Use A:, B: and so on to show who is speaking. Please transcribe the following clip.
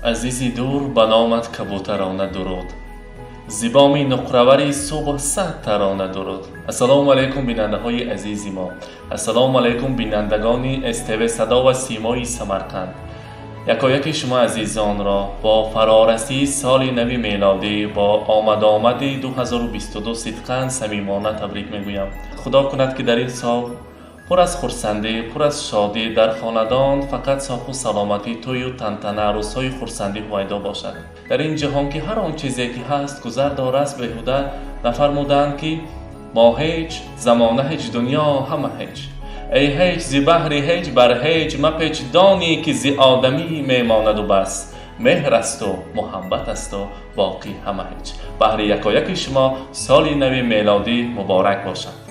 A: عزیزی دور به نامت کبوترانه درود، زیبامی نقروری صبح صد ترانه درود. السلام علیکم بیننده های عزیزی ما، السلام علیکم بینندگان استو صدا و سیمای سمرقند. یکایک شما عزیزان را با فرارسی سال نوی میلادی با آمد 2022 صدقاً صمیمانه تبریک میگویم. خدا کند که در این سال پر از خرسندی، پر از شادی در خاندان فقط صاحب و سلامتی، توی و تنتنه، عروس‌های خرسندی پایدا باشد. در این جهان که هر آن چیزی که هست گذر داره است، بهوده نفرمودند که ما هیچ، زمانه هیچ، دنیا همه هیچ. ای هیچ زی بحری هیچ بر هیچ مپیچ، دانی که زی آدمی میماند و بس. مهر است و محبت است و باقی همه هیچ. بهر یکایک شما سال نو میلادی مبارک باشد.